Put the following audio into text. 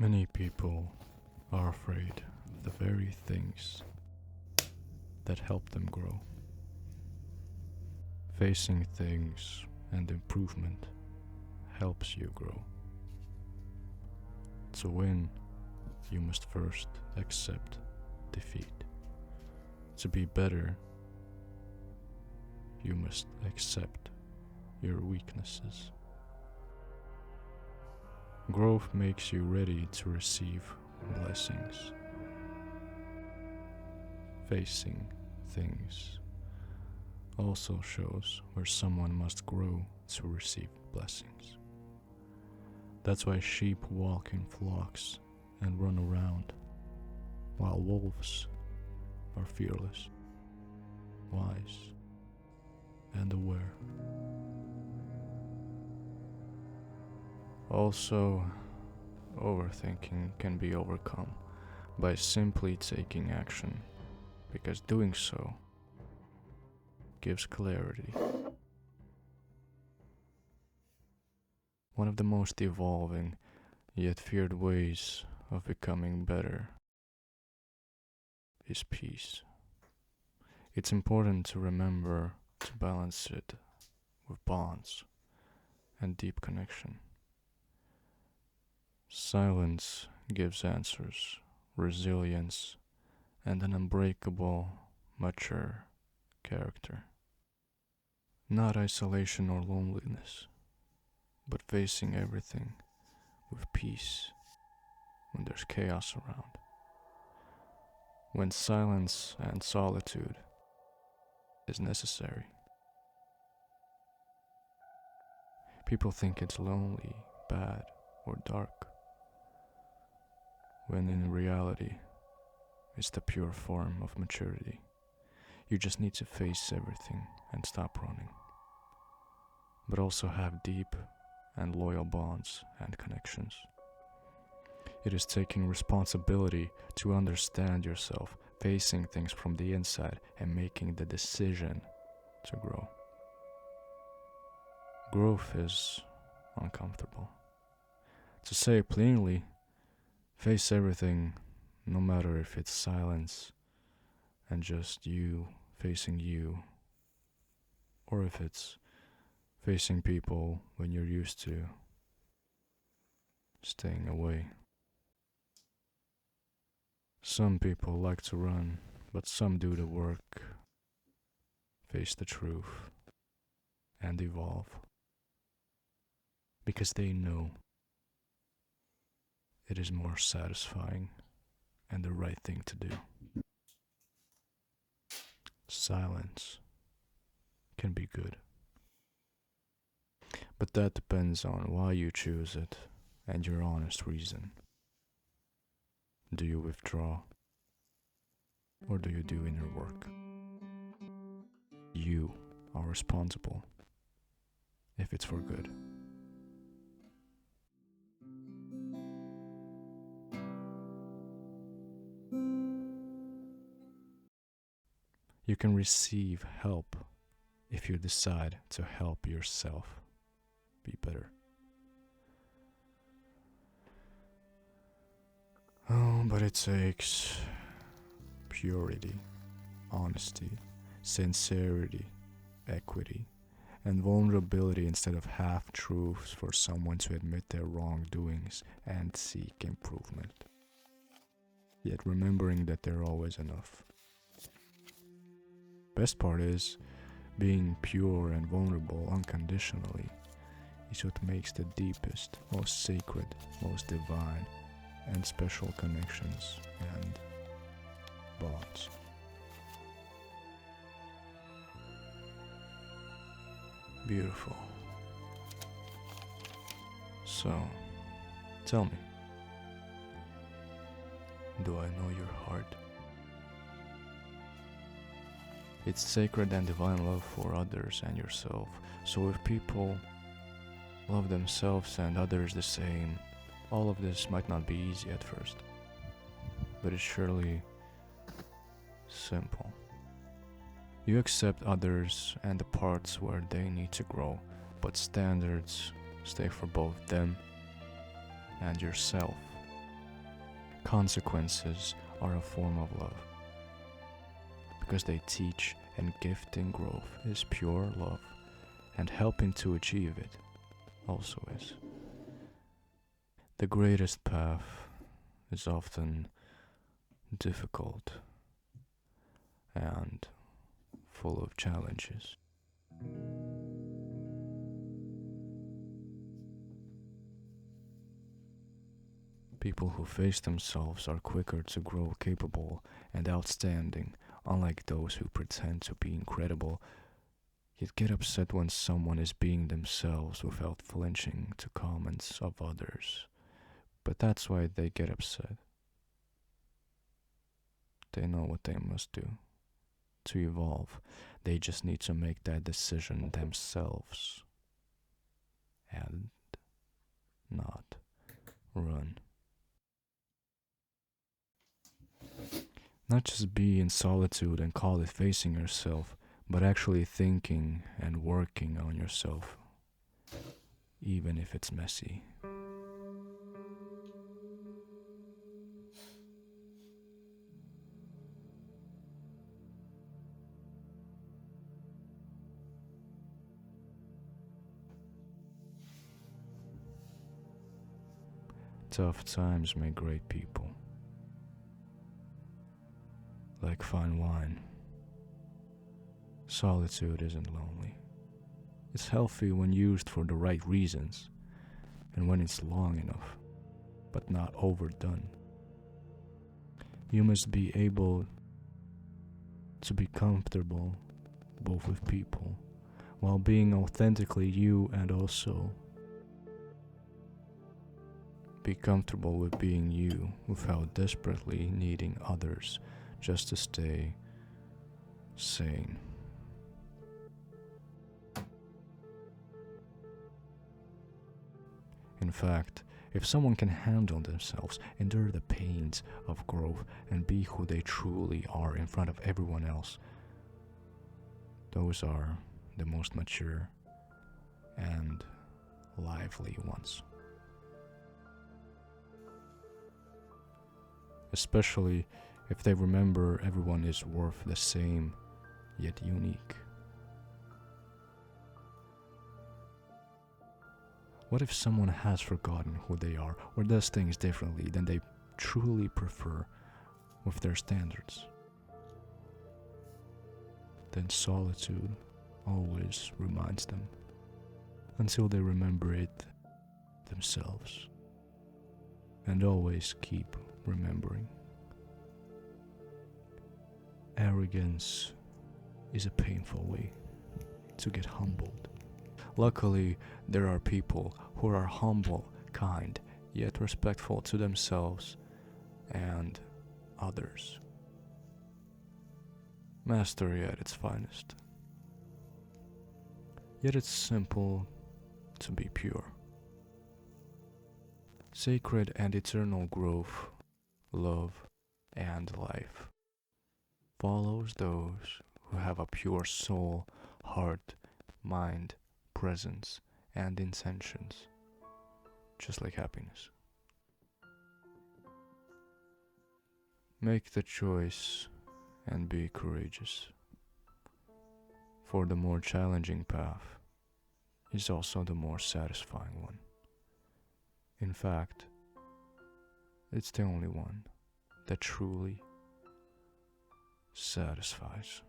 Many people are afraid of the very things that help them grow. Facing things and improvement helps you grow. To win, you must first accept defeat. To be better, you must accept your weaknesses. Growth makes you ready to receive blessings. Facing things also shows where someone must grow to receive blessings. That's why sheep walk in flocks and run around, while wolves are fearless, wise, and aware. Also, overthinking can be overcome by simply taking action, because doing so gives clarity. One of the most evolving yet feared ways of becoming better is peace. It's important to remember to balance it with bonds and deep connection. Silence gives answers, resilience, and an unbreakable, mature character. Not isolation or loneliness, but facing everything with peace when there's chaos around. When silence and solitude is necessary. People think it's lonely, bad, or dark, when in reality, it's the pure form of maturity. You just need to face everything and stop running, but also have deep and loyal bonds and connections. It is taking responsibility to understand yourself, facing things from the inside, and making the decision to grow. Growth is uncomfortable. To say it plainly, face everything, no matter if it's silence and just you facing you, or if it's facing people when you're used to staying away. Some people like to run, but some do the work, face the truth, and evolve. Because they know it is more satisfying and the right thing to do. Silence can be good, but that depends on why you choose it and your honest reason. Do you withdraw, or do you do inner work? You are responsible if it's for good. You can receive help if you decide to help yourself be better. Oh, but it takes purity, honesty, sincerity, equity, and vulnerability instead of half-truths for someone to admit their wrongdoings and seek improvement. Yet remembering that they're always enough. Best part is, being pure and vulnerable unconditionally is what makes the deepest, most sacred, most divine, and special connections and bonds. Beautiful. So, tell me, do I know your heart? It's sacred and divine love for others and yourself. So if people love themselves and others the same, all of this might not be easy at first, but it's surely simple. You accept others and the parts where they need to grow, but standards stay for both them and yourself Consequences are a form of love because they teach, and gifting growth is pure love, and helping to achieve it also is. The greatest path is often difficult and full of challenges. People who face themselves are quicker to grow capable and outstanding, unlike those who pretend to be incredible, yet get upset when someone is being themselves without flinching to comments of others. But that's why they get upset. They know what they must do. To evolve, they just need to make that decision themselves and not run. Not just be in solitude and call it facing yourself, but actually thinking and working on yourself, even if it's messy. Tough times make great people. Like fine wine, solitude isn't lonely. It's healthy when used for the right reasons and when it's long enough, but not overdone. You must be able to be comfortable both with people while being authentically you, and also be comfortable with being you without desperately needing others just to stay sane. In fact, if someone can handle themselves, endure the pains of growth, and be who they truly are in front of everyone else, those are the most mature and lively ones. Especially if they remember everyone is worth the same, yet unique. What if someone has forgotten who they are or does things differently than they truly prefer with their standards? Then solitude always reminds them until they remember it themselves, and always keep remembering. Arrogance is a painful way to get humbled. Luckily, there are people who are humble, kind, yet respectful to themselves and others. Mastery at its finest. Yet it's simple to be pure. Sacred and eternal growth, love, and life follows those who have a pure soul, heart, mind, presence, and intentions, just like happiness. Make the choice and be courageous, for the more challenging path is also the more satisfying one. In fact, it's the only one that truly satisfies.